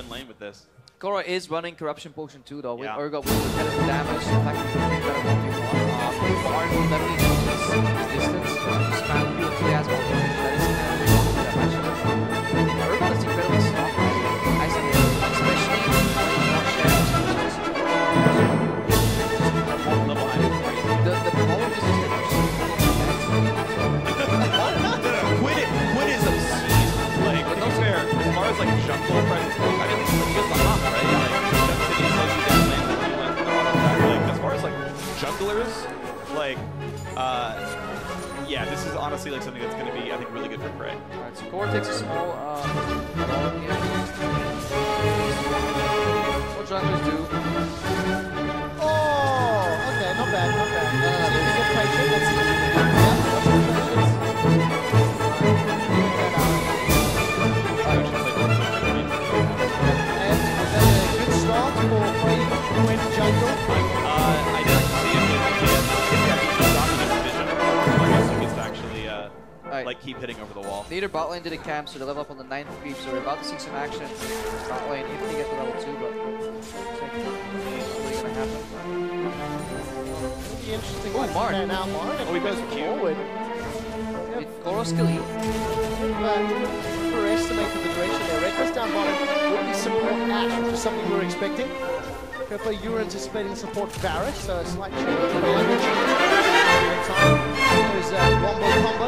open lane with this. Korra is running Corruption Potion too, though. With Yeah. Urgot with repetitive damage, the fact that he can better 1v1. Bard will definitely know his distance. Spam Q and 3 has multiple that is that matchup. Urgot is incredibly strong, isolated, especially when he wants shares. Level 9 is crazy. The problem is just that Quid is obscene. Like, but no fair. As far as like jungle presence, I mean, he gets the hop, right? Like, City slows you down lane, and he went to the auto attack. Like, as far as like junglers, like, yeah, this is honestly like something that's going to be, I think, really good for Prey. Alright, so Korra takes a small ball here. What junglers do? Oh, okay, not bad, not bad. See if we get patient. Let's see if we can get And a good start for Prey who went jungle. I didn't see it, but I guess he gets to actually like keep hitting over the wall. Neither bot lane did a camp, so they level up on the 9th creep, so we're about to see some action in bot lane if they get to level 2, but looks like it's not really gonna happen. It'll be interesting. Oh, Marn. Now Marn. Oh, he goes forward. Korra's skill E. Overestimated the direction there. Reckless down bottom would be support Ash, which is something we were expecting. Pepper, you were anticipating support Varus, so a slight change of language. There's a wombo combo.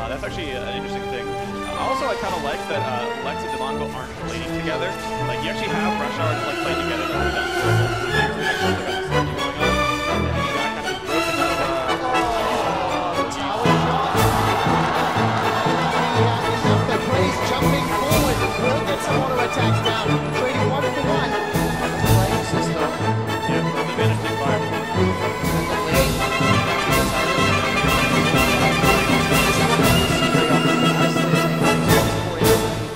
That's actually an interesting thing. Also, I kind of like that Lex and Demongo aren't playing together. Like, you actually have Rush Hour to like play together. Jumping forward, will get some auto attacks down. Trading 1 for 1. Playing system. Yeah, with the vanishing fire. And the lane.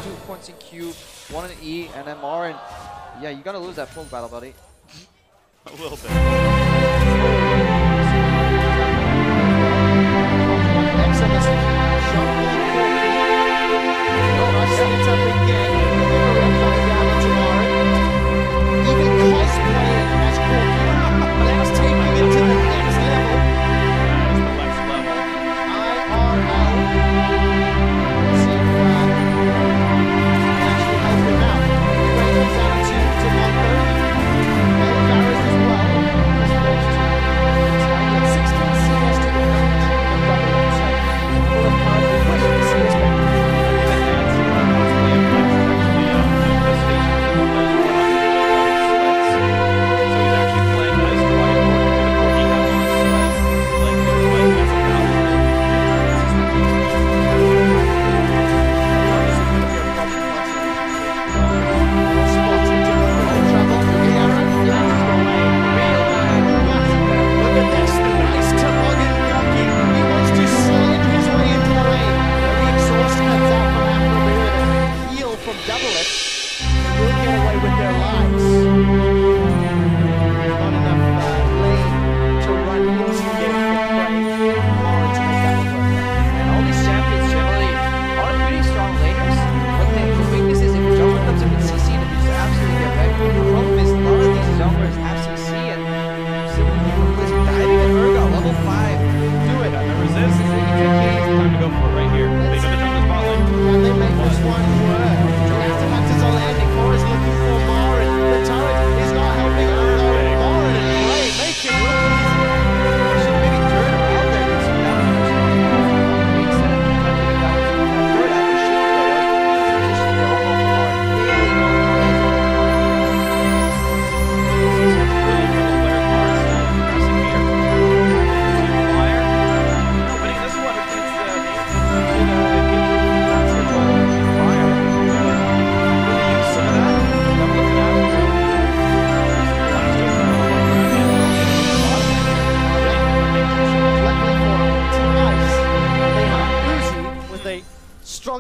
2 points in Q, 1 in E, and MR, and yeah, you gotta lose that poke battle, buddy. A little bit. It's up again. Down into Warren. Even cosplaying as Corky. Lex taking it to the next level. That is the next level. IRL. Let's see if actually help him out. Ray comes down to Monko. Varus as well. He's 16 CS to the bench. And double it. So, full of power. Pushing the CS back.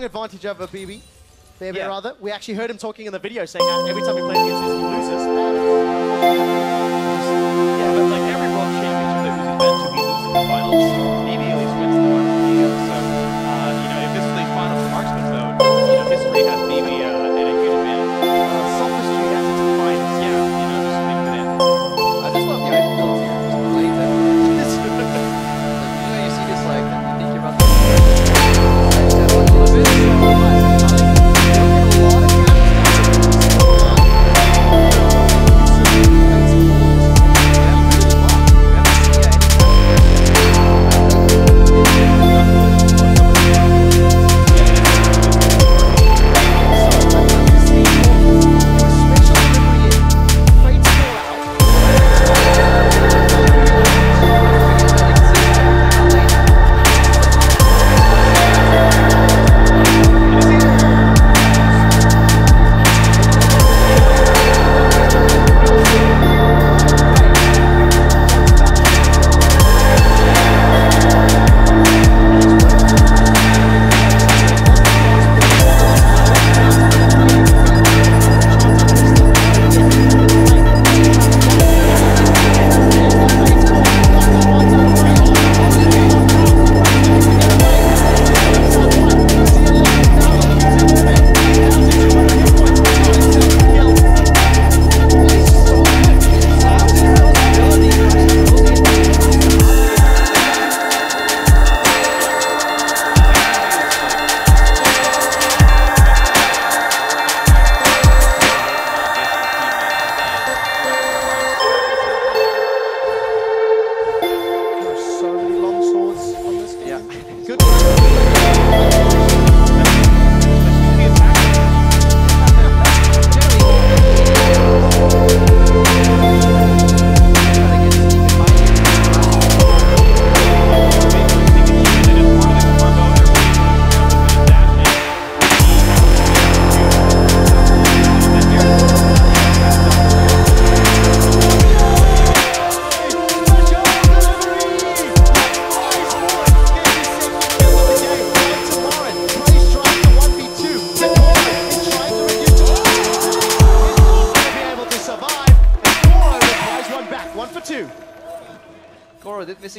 Advantage over BB. Baby, rather. We actually heard him talking in the video saying how every time he plays against Uzi, he loses. Yeah, but like every world championship that Uzi's been to, he loses in the finals. BB at least wins the one. So, you know, if this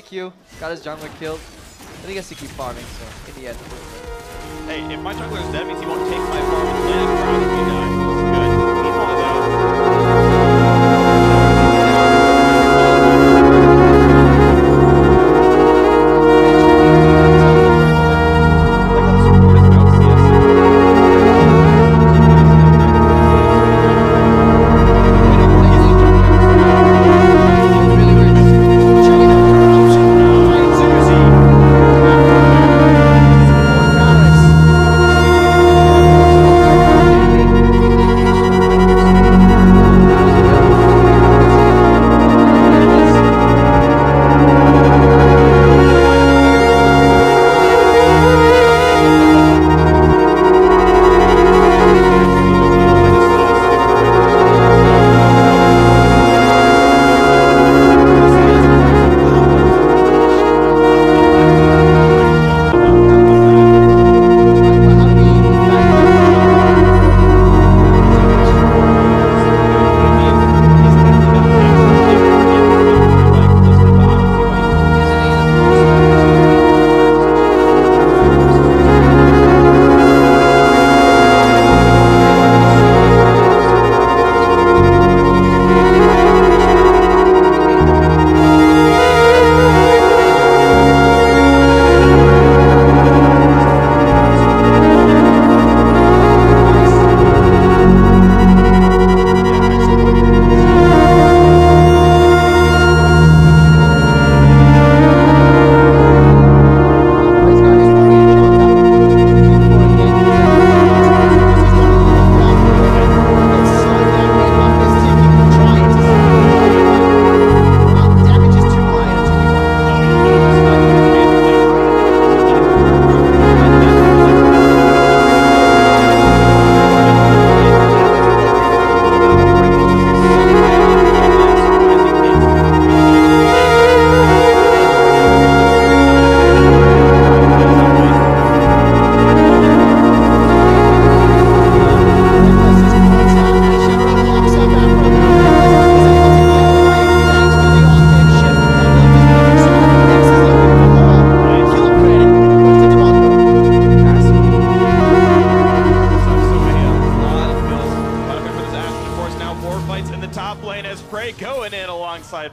Q, got his jungler killed. But he gets to keep farming, so in the end. Hey, if my jungler is dead, means he won't take my farm and land rather than me die. This is good. Meanwhile,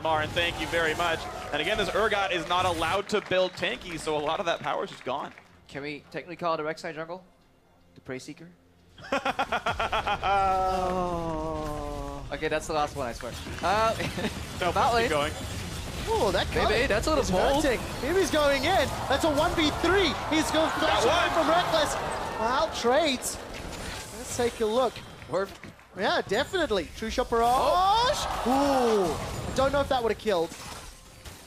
Mar, and thank you very much. And again, this Urgot is not allowed to build tanky, so a lot of that power is just gone. Can we technically call it a Rek'Sai jungle? The Prey Seeker? Okay, that's the last one, I swear. No, Bot lane. keep going. Oh, that Maybe, that's a little bold. Maybe going in. That's a 1v3. He's going to flash away from Reckless. Wow, trades. Let's take a look. Worth. Yeah, definitely. True shot barrage. Ooh. I don't know if that would have killed.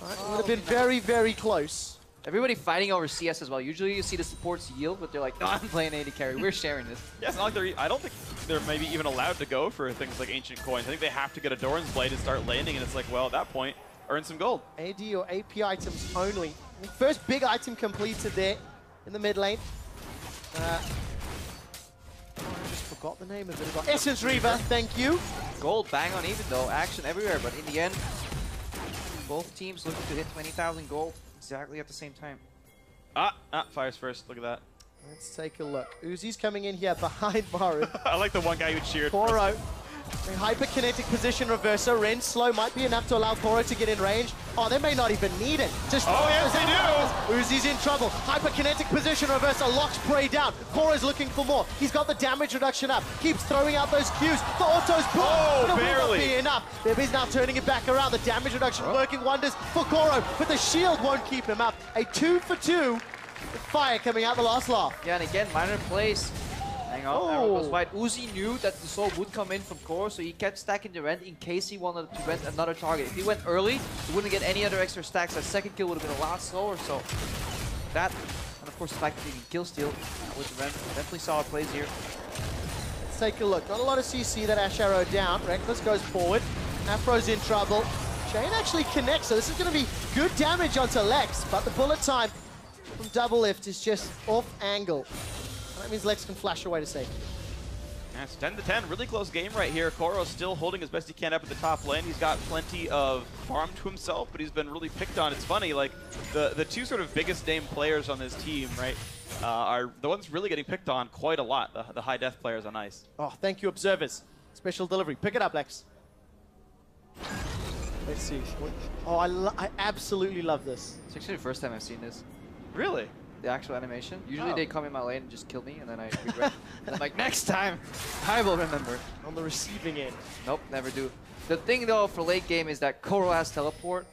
Right, it would have been very, very close. Everybody fighting over CS as well. Usually you see the supports yield, but they're like, no, I'm playing AD carry. We're sharing this. Yeah, it's not like they're, I don't think they're maybe even allowed to go for things like Ancient Coins. I think they have to get a Doran's Blade and start landing, and it's like, well, at that point, earn some gold. AD or AP items only. First big item completed there in the mid lane. I just forgot the name of it. Essence Reaver, thank you. Gold, bang on even though. Action everywhere, but in the end, both teams looking to hit 20,000 gold exactly at the same time. Fires first. Look at that. Let's take a look. Uzi's coming in here behind Maru. I like the one guy who cheered. Koro. A hyperkinetic position reverser. Ren slow might be enough to allow Koro to get in range. Oh, they may not even need it. Just yes, they do. Uzi's in trouble. Hyperkinetic position reverser locks Prey down. Koro's looking for more. He's got the damage reduction up. Keeps throwing out those Qs. The auto's blocked. Oh, but it will not barely. be enough. He's now turning it back around. The damage reduction working wonders for Koro, but the shield won't keep him up. A 2-for-2 with fire coming out the last laugh. Yeah, and again, minor plays. Hang on, arrow goes wide. Uzi knew that the soul would come in from Koro, so he kept stacking the rend in case he wanted to rend another target. If he went early, he wouldn't get any other extra stacks. That second kill would have been a lot slower, so that, and of course the fact that he can kill steal with the rend, definitely solid plays here. Let's take a look. Not a lot of CC, that Ash arrow down. Reckless goes forward. Afro's in trouble. Shane actually connects, so this is going to be good damage onto Lex, but the bullet time from double lift is just off angle. That means Lex can flash away to safety. Yeah, it's 10-10, really close game right here. Koro's still holding as best he can up at the top lane. He's got plenty of farm to himself, but he's been really picked on. It's funny, like, the two sort of biggest name players on this team, right, are the ones really getting picked on quite a lot, the high def players on ice. Oh, thank you, observers. Special delivery. Pick it up, Lex. Let's see. Oh, I absolutely love this. It's actually the first time I've seen this. Really? The actual animation. Usually Oh. they come in my lane and just kill me, and then I regret. And I'm like, next time, I will remember. On the receiving end. Nope, never do. The thing though for late game is that Koro has teleport,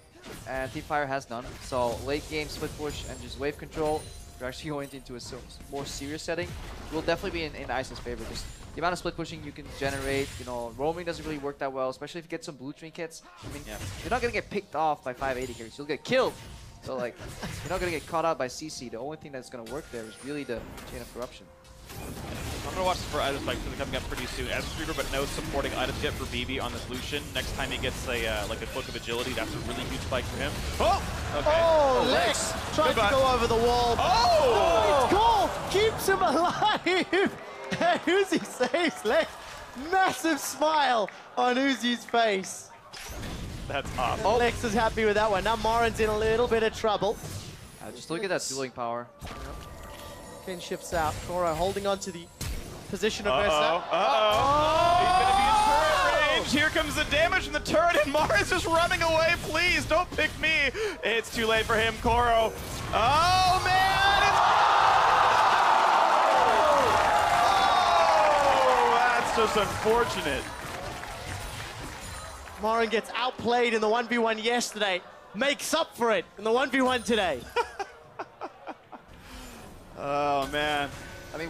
and Teamfire has none. So late game split push and just wave control, you're actually going into a more serious setting. Will definitely be in Ice's favor. Just the amount of split pushing you can generate, you know, roaming doesn't really work that well, especially if you get some blue trinkets. I mean, you're not gonna get picked off by 580 carries, you'll get killed. So like, you're not gonna get caught out by CC. The only thing that's gonna work there is really the chain of corruption. I'm gonna watch for items spikes coming up pretty soon. As a streamer, but no supporting items yet for BB on this Lucian. Next time he gets a like a cloak of agility, that's a really huge spike for him. Oh! Okay. Oh, Lex tries Goodbye. to go over the wall. Oh! It's goal! Keeps him alive! And Uzi saves Lex. Massive smile on Uzi's face. That's awesome. And Lex is happy with that one. Now Marin's in a little bit of trouble. Just look at that dueling power. Ken shifts out. Koro holding on to the position of Uh-oh. Versa. Uh-oh. He's gonna be in turret range. Here comes the damage from the turret, and Mara's just running away. Please, don't pick me. It's too late for him, Koro. Oh, man! Oh, that's just unfortunate. Marin gets outplayed in the 1v1 yesterday. Makes up for it in the 1v1 today. Oh, man. I mean,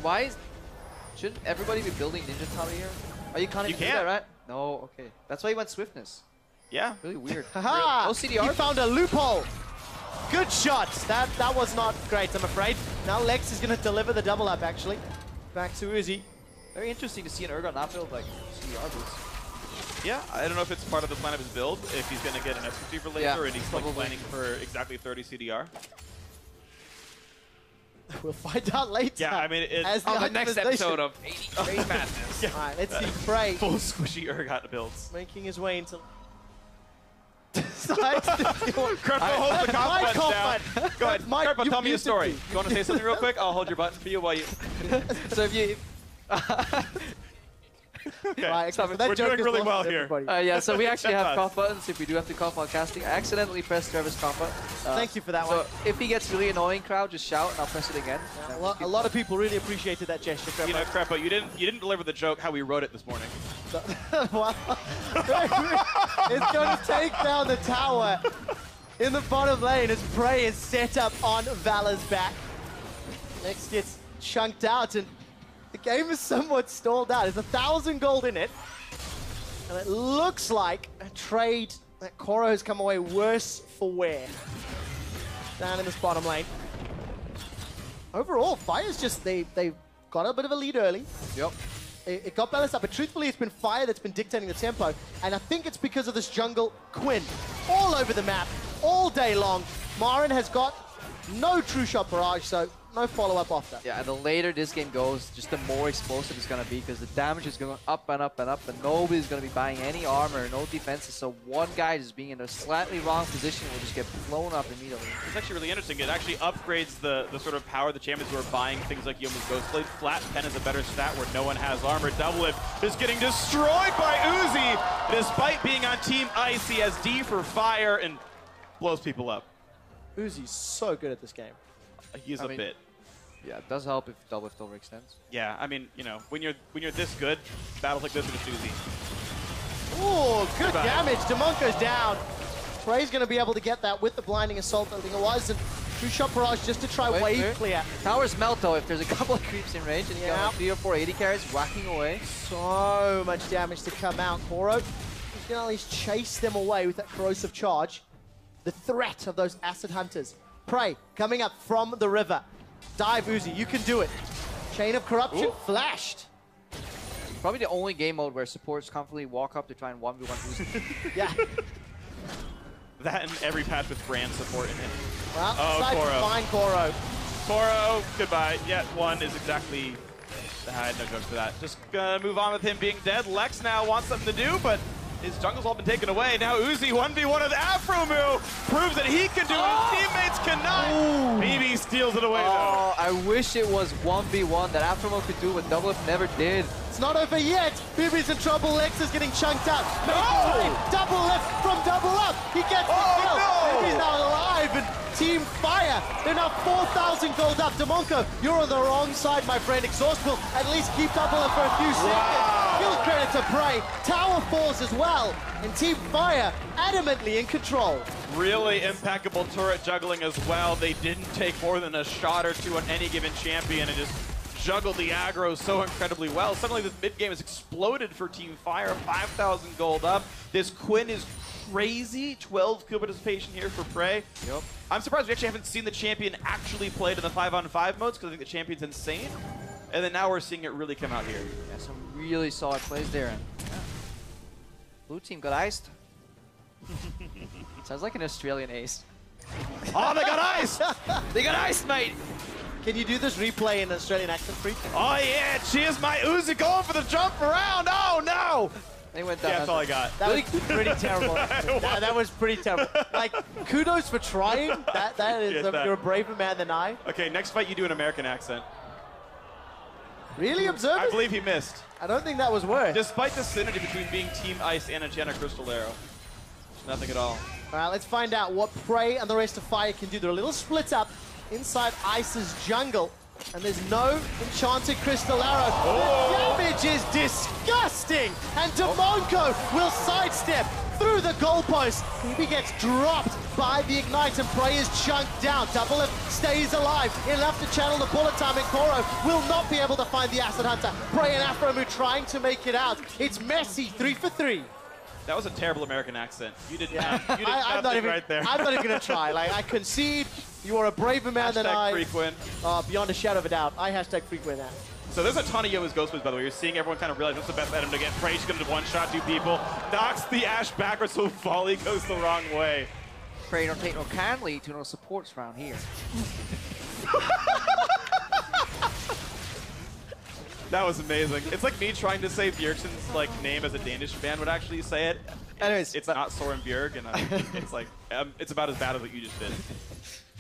shouldn't everybody be building Ninja Tower here? Are you can't You even do can't. that, right? No, okay. That's why he went Swiftness. Yeah. Really weird. Haha! No CDR? He found a loophole. Good shot. That was not great, I'm afraid. Now Lex is going to deliver the double up, actually. Back to Uzi. Very interesting to see an Urgot not build like CDR boots. Yeah, I don't know if it's part of the plan of his build, if he's going to get an S receiver later, Yeah, and he's like probably. planning for exactly 30 CDR. We'll find out later. Yeah, I mean, As On the next optimization. episode of 80 Trade Madness. All right, let's see. Frey Full squishy Urgot builds. making his way into... Sides to steal. Krepo holds the My comp button down. comp Go ahead, Mike, Krepo, you tell me a muted story. me. You want to say something real quick? I'll hold your button for you while you... So if you... Okay. Right, Stop so it. that We're joke doing is really lost well on here. everybody. yeah, so we actually have Us. cough buttons if we do have to cough while casting. I accidentally pressed Trevor's cough button. Thank you for that So one. if he gets really annoying, crowd, just shout and I'll press it again. A lot of people really appreciated that gesture, Krepo. You know, Krepo, you didn't deliver the joke how we wrote it this morning. Wow. It's going to take down the tower in the bottom lane as Prey is set up on Valor's back. Next gets chunked out and the game is somewhat stalled out. There's 1,000 gold in it. And it looks like a trade that Koro has come away worse for wear. Down in this bottom lane. Overall, Fire's just, they got a bit of a lead early. Yep. It got balanced up, but truthfully, it's been Fire that's been dictating the tempo. And I think it's because of this jungle Quinn. All over the map, all day long. Marin has got no true shot barrage, so no follow-up off that. Yeah, and the later this game goes, just the more explosive it's going to be because the damage is going up and up and up, and nobody's going to be buying any armor, no defenses. So one guy just being in a slightly wrong position will just get blown up immediately. It's actually really interesting. It actually upgrades the sort of power of the champions who are buying things like Yomu's Ghostblade. Flat Pen is a better stat where no one has armor. Double Lift is getting destroyed by Uzi. Despite being on Team Ice, he has D for Fire and blows people up. Uzi's so good at this game. He's a bit. Yeah, it does help if double lift overextends. Yeah, I mean, you know, when you're this good, battles like this are just Uzi. Oh, good Goodbye. damage. Demonco's down. Prey's going to be able to get that with the blinding assault. I think it was. And true shot barrage just to try wave clear. Towers melt though if there's a couple of creeps in range and you Yeah. got like 3 or 4 80 carries whacking away. So much damage to come out. Koro is going to at least chase them away with that corrosive charge. The threat of those acid hunters. Prey coming up from the river. Dive, Uzi, you can do it. Chain of corruption flashed. Probably the only game mode where supports confidently walk up to try and 1v1 Uzi. Yeah. That and every patch with brand support in it. Well, Oh, decide to Koro. find Koro. Koro, goodbye. Yeah, one is exactly I had no jokes for that. Just gonna move on with him being dead. Lex now wants something to do, but his jungle's all been taken away. Now Uzi 1v1 with Afromu proves that he can do it. His teammates cannot. BB steals it away though. I wish it was 1v1 that Afromu could do what Double Lift never did. It's not over yet. BB's in trouble. Lex is getting chunked out. Double Lift from Double Up. He gets the kill. BB's now alive, and Team Fire, they're now 4,000 gold up. Demonko, you're on the wrong side, my friend. Exhaust will at least keep Double Lift for a few seconds. Kill credit to Prey. Tower falls as well. And Team Fire adamantly in control. Really impeccable turret juggling as well. They didn't take more than a shot or two on any given champion and just juggled the aggro so incredibly well. Suddenly the mid game has exploded for Team Fire. 5,000 gold up. This Quinn is crazy. 12 kill participation here for Prey. Yep. I'm surprised we actually haven't seen the champion actually played in the 5-on-5 modes because I think the champion's insane. And then now we're seeing it really come out here. Yeah, some really solid plays there. And blue team got iced. Sounds like an Australian ace. Oh, they got iced! They got iced, mate! Can you do this replay in Australian accent, Freak? Oh yeah, cheers my Uzi going for the jump around. Oh no! They went down. Yeah, that's all I got. That was pretty terrible. That was pretty terrible. Like, kudos for trying. That is, you're a braver man than I. Okay, next fight you do an American accent. Really, Observer? I believe he missed. I don't think that was worth. Despite the synergy between being Team Ice and a Janna Crystal Arrow. Nothing at all. All right, let's find out what Prey and the rest of Fire can do. They're a little split up inside Ice's jungle. And there's no enchanted Crystal Arrow. The damage is disgusting. And Demonko will sidestep through the goalpost. He gets dropped by the Ignite, and Prey is chunked down. Double Lift stays alive. Enough to channel the bullet time, and Koro will not be able to find the Acid Hunter. Prey and Afromu trying to make it out. It's messy, 3 for 3. That was a terrible American accent. You did not. You did I'm not even, right there. I'm not even going to try. Like, I concede. You are a braver man than I. #FreeQuinn. Beyond a shadow of a doubt. I #FreeQuinn that. So there's a ton of Yoa's Ghost Plays, by the way. You're seeing everyone kind of realize what's the best item to get. Prey's going to one-shot 2 people. Knocks the Ashe backwards, so volley goes the wrong way. Prey don't take no kindly to no supports around here. That was amazing. It's like me trying to say Bjergsen's like name as a Danish fan would actually say it. Anyways, it's not Soren Bjerg, and it's like it's about as bad as what you just did.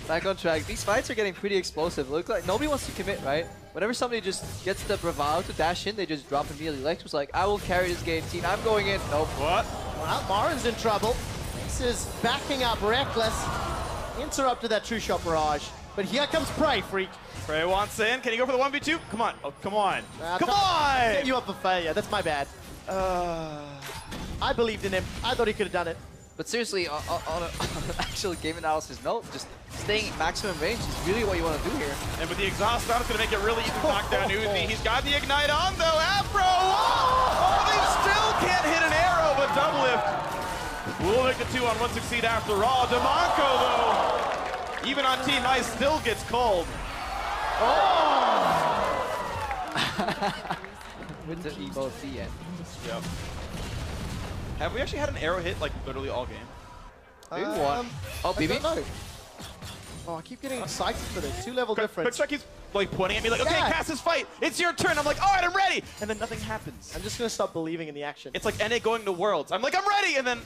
Back on track. These fights are getting pretty explosive. Look like nobody wants to commit, right? Whenever somebody just gets the bravado to dash in, they just drop immediately. Lex was like, I will carry this game, team. I'm going in. Nope. What? Well, Marin's in trouble. This is backing up Reckless. Interrupted that true shot barrage. But here comes Prey, Freak. Prey wants in. Can he go for the 1v2? Come on. Oh, come on. Come on! Set you up for failure. That's my bad. I believed in him. I thought he could have done it. But seriously, on an actual game analysis note, just staying in maximum range is really what you want to do here. And with the exhaust on, it's going to make it really easy to knock down Uzi. He's got the Ignite on, though. Afro! Oh, they still can't hit an arrow, but Double Lift will make the 2 on 1 succeed after all. Demonko, though, even on Team Ice, still gets cold. Oh! With the emote at the end. Yep. Have we actually had an arrow hit, like, literally all game? Maybe one. Oh, BB? I don't know. Oh, I keep getting excited for this. 2-level difference. Quickstrike keeps like pointing at me like, okay, cast this fight. It's your turn. I'm like, all right, I'm ready. And then nothing happens. I'm just going to stop believing in the action. It's like NA going to Worlds. I'm like, I'm ready. And then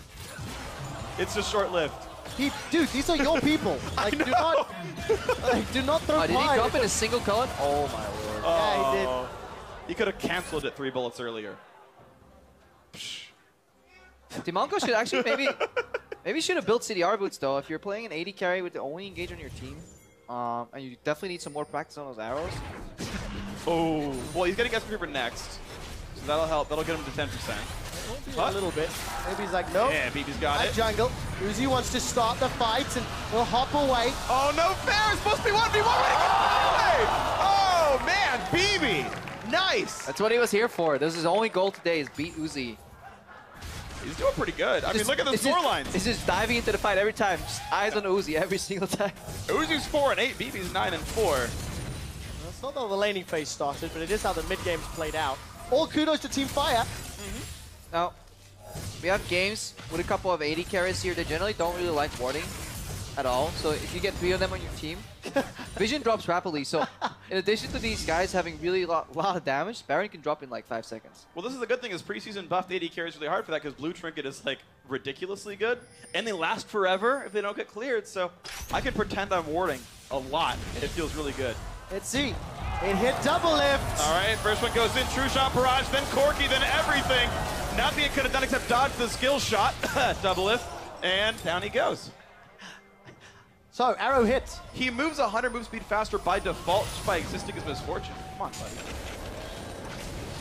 it's just short-lived. Dude, these are your people. Like, do not throw Did he pride. drop in a single color? Oh, my lord. Yeah, he did. He could have canceled it 3 bullets earlier. Demonko should actually maybe should have built CDR boots though. If you're playing an 80 carry with the only engage on your team, and you definitely need some more practice on those arrows. Oh, well, he's getting SP for next, so that'll help. That'll get him to 10%. A little bit. Maybe he's like, nope. Yeah, BB's got it. Jungle. Uzi wants to start the fight and will hop away. Oh, no fair. It's supposed to be 1v1. Oh, man. BB. Nice. That's what he was here for. This is his only goal today is beat Uzi. He's doing pretty good. I mean, look at the score lines. He's just diving into the fight every time. Just eyes on Uzi every single time. Uzi's 4-8. BB's 9-4. Well, it's not how the laning phase started, but it is how the mid game's played out. All kudos to Team Fire. Now, we have games with a couple of 80 carries here. They generally don't really like warding at all. So if you get 3 of them on your team, Vision drops rapidly, so in addition to these guys having really lot of damage, Baron can drop in like 5 seconds. Well, this is the good thing is preseason buffed AD carries really hard for that because Blue Trinket is like ridiculously good, and they last forever if they don't get cleared. So I can pretend I'm warding a lot, and it feels really good. Let's see. It hit double lift. All right, first one goes in, true shot barrage, then Corky, then everything. Nothing it could have done except dodge the skill shot, double lift, and down he goes. So, arrow hit. He moves 100 move speed faster by default just by existing as misfortune. Come on, buddy.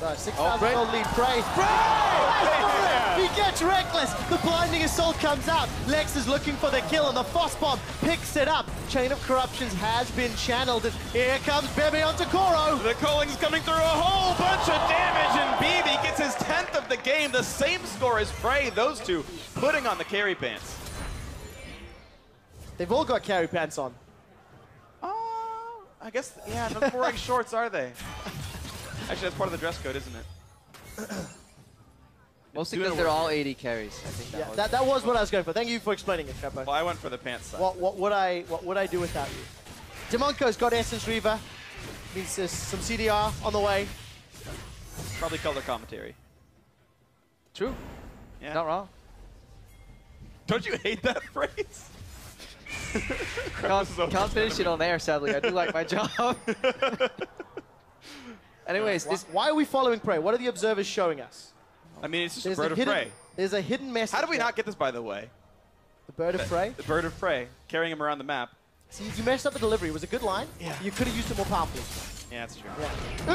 So, 6,000 gold lead. Prey. Yeah. He gets reckless. The blinding assault comes out. Lex is looking for the kill, and the Frost Bomb picks it up. Chain of Corruptions has been channeled, and here comes Bebe onto Koro. The Colling's coming through a whole bunch of damage, and BB gets his 10th of the game. The same score as Frey. Those two putting on the carry pants. They've all got carry pants on. I guess, yeah, no wearing shorts, are they? Actually, that's part of the dress code, isn't it? Mostly because they're all 80 carries. I think That was what I was going for. Thank you for explaining it, Capo. Well, I went for the pants side. What would I do without you? Demonko's got Essence Reaver. Means there's some CDR on the way. Probably color commentary. True. Yeah. Not wrong. Don't you hate that phrase? Can't finish it on air, sadly. I do like my job. Anyways, why are we following Prey? What are the observers showing us? I mean, it's just a bird of prey. There's a hidden message. How did we not get this, by the way? The bird of prey? The bird of prey, carrying him around the map. See, you messed up the delivery. It was a good line. Yeah. You could have used it more powerfully. Yeah, that's true. Yeah.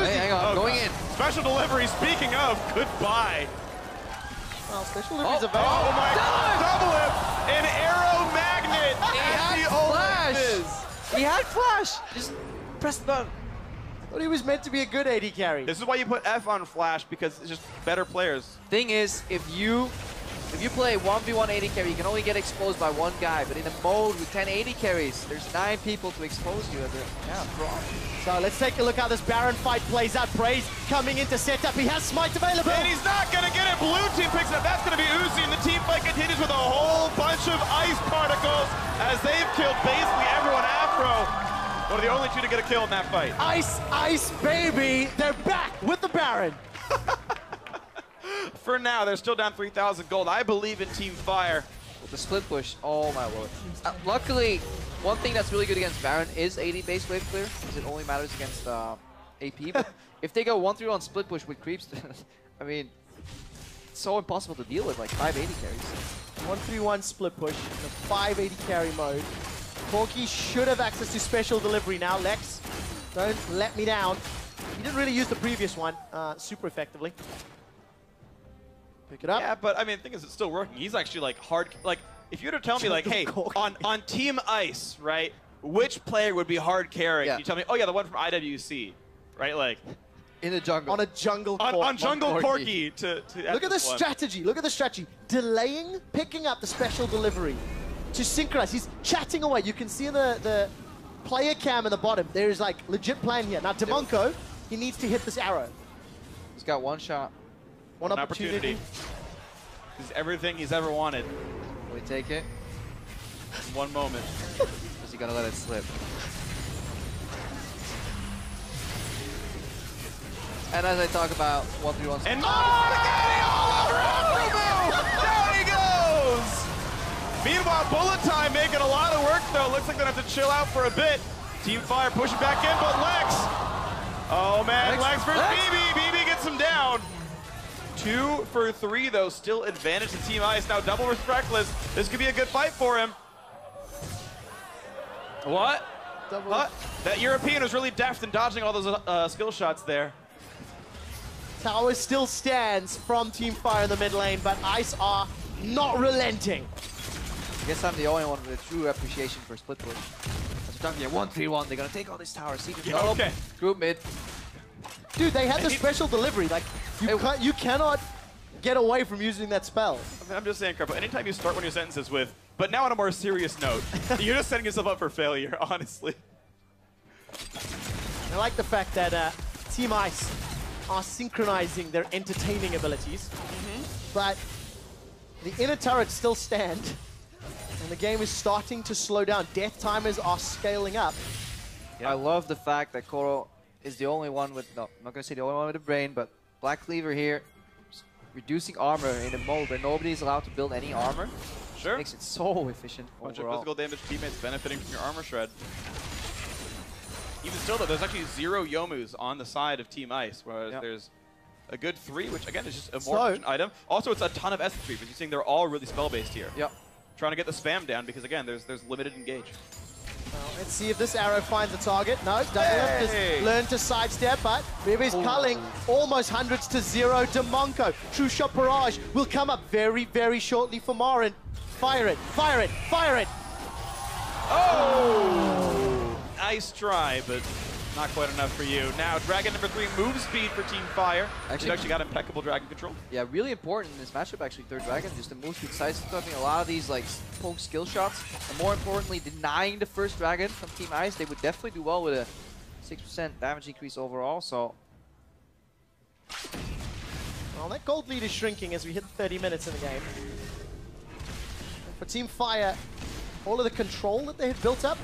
Hey, hang on, going in. Special delivery, speaking of, goodbye. Well, special deliveries available. Oh my God, double whip! An arrow magnet! He had flash! He had flash! Just press the button. I thought he was meant to be a good AD carry. This is why you put F on flash, because it's just better players. Thing is, if you play 1v1 80 carry, you can only get exposed by one guy. But in a mode with 10 80 carries, there's 9 people to expose you. So let's take a look how this Baron fight plays out. Praise coming into setup. He has smite available. And he's not going to get it. Blue team picks it up. That's going to be Uzi, and the team fight continues with a whole bunch of ice particles as they've killed basically everyone Afro. One of the only two to get a kill in that fight. Ice, baby. They're back with the Baron. For now, they're still down 3,000 gold. I believe in Team Fire. The split push, oh my lord. Luckily, one thing that's really good against Baron is 80 base wave clear, because it only matters against AP. But if they go 1-3 split push with creeps, I mean, it's so impossible to deal with, like 580 carries. 1-3-1 split push in a 580 carry mode. Corky should have access to special delivery now. Lex, don't let me down. He didn't really use the previous one super effectively. Pick it up. Yeah, but I mean, the thing is, it's still working. He's actually like hard. Like, if you were to tell me, like, hey, on Team Ice, right, which player would be hard carrying? Yeah. You tell me, oh yeah, the one from IWC, right? Like, in the jungle. On a jungle on jungle Corky to look at the strategy. Look at the strategy. Delaying, picking up the special delivery to synchronize. He's chatting away. You can see in the player cam in the bottom, there is like legit plan here. Now, Demonko, he needs to hit this arrow. He's got one shot. One opportunity. This is everything he's ever wanted. Will he take it? In one moment. Is he gonna let it slip? And as I talk about 1-3-1. And all over Afro! Down he goes! Meanwhile, Bullet Time making a lot of work, though. Looks like they're going to have to chill out for a bit. Team Fire pushing back in, but Lex. Oh, man, Lex versus BB. BB gets him down. 2 for 3, though. Still advantage to Team Ice. Now double versus Reckless. This could be a good fight for him. What? What? That European was really deft in dodging all those skill shots there. Tower still stands from Team Fire in the mid lane, but Ice are not relenting. I guess I'm the only one with a true appreciation for split push. As we're talking here, 1-3-1, they're gonna take all these towers. Okay. Group mid. Dude, they had the special delivery. Like, you cannot get away from using that spell. I mean, I'm just saying, Carpo, anytime you start one of your sentences with, but now on a more serious note, you're just setting yourself up for failure, honestly. I like the fact that Team Ice are synchronizing their entertaining abilities, but the inner turrets still stand, and the game is starting to slow down. Death timers are scaling up. I love the fact that Koro is the only one with, no, I'm not going to say the only one with a brain, but Black Cleaver here, reducing armor in a mode where nobody's allowed to build any armor. Sure. Makes it so efficient Bunch overall. of physical damage teammates benefiting from your armor shred. Even still, though, there's actually 0 Yomus on the side of Team Ice, whereas there's a good 3, which again is just a more efficient item. Also, it's a ton of Essence Reapers. You're seeing they're all really spell-based here. Yep. Trying to get the spam down because again, there's limited engage. Well, let's see if this arrow finds a target. No, Douglas just learned to sidestep, but Rivi's culling almost hundreds to 0. Demonko, True Shot Barrage will come up very, very shortly for Morin. Fire it, fire it, fire it! Oh! Nice try, but not quite enough for you. Now, Dragon number 3, move speed for Team Fire. Actually got impeccable Dragon control. Yeah, really important in this matchup, actually, third Dragon, just the move speed side stuffing, a lot of these like poke skill shots, and more importantly, denying the first Dragon from Team Ice. They would definitely do well with a 6% damage increase overall, so... Well, that gold lead is shrinking as we hit 30 minutes in the game. And for Team Fire, all of the control that they had built up,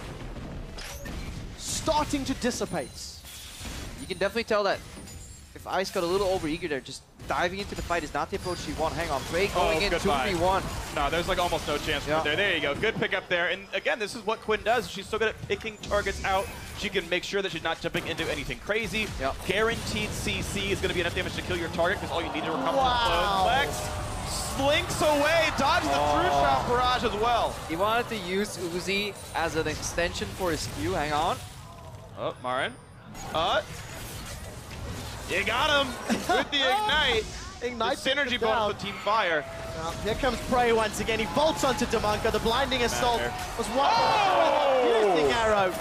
starting to dissipate. You can definitely tell that if Ice got a little overeager there, just diving into the fight is not the approach you want. Hang on, Frey going in 2v1. No, there's like almost no chance for there. There you go, good pick up there. And again, this is what Quinn does. She's so good at picking targets out. She can make sure that she's not jumping into anything crazy. Guaranteed CC is going to be enough damage to kill your target because all you need to recover from Flex. Slinks away, dodges the True Shot Barrage as well. He wanted to use Uzi as an extension for his Q. Hang on. Oh, Marin. You got him with the Ignite. Ignite the synergy bonus with Team Fire. Well, here comes Prey once again. He bolts onto Demonko. The blinding assault was one piercing arrow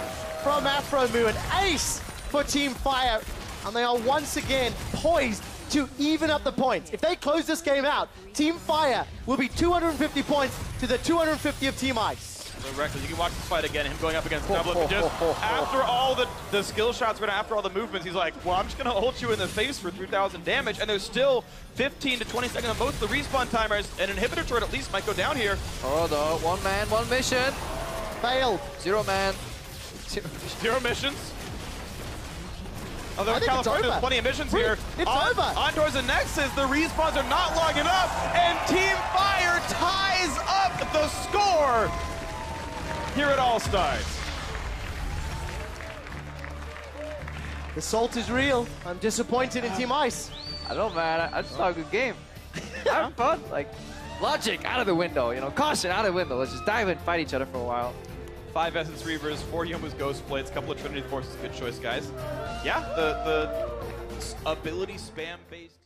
from Afro Moo. An ace for Team Fire. And they are once again poised to even up the points. If they close this game out, Team Fire will be 250 points to the 250 of Team Ice. So Reckless, you can watch this fight again, him going up against Double. Just after all the skill shots, after all the movements, he's like, well, I'm just going to ult you in the face for 3,000 damage, and there's still 15 to 20 seconds on both the respawn timers. An inhibitor turret at least might go down here. Oh, no. 1 man, 1 mission. Failed. 0 man. 0 missions. Although California has plenty of missions here. It's over. On towards the Nexus, the respawns are not long enough, and Team Fire ties up the score here at All Stars. The salt is real. I'm disappointed in Team Ice. I don't know, man. I just saw a good game. Having fun. Like, logic out of the window, you know, caution out of the window. Let's just dive in and fight each other for a while. 5 Essence Reavers, 4 Youmu's Ghost Blades, couple of Trinity Forces. Good choice, guys. Yeah, the ability spam-based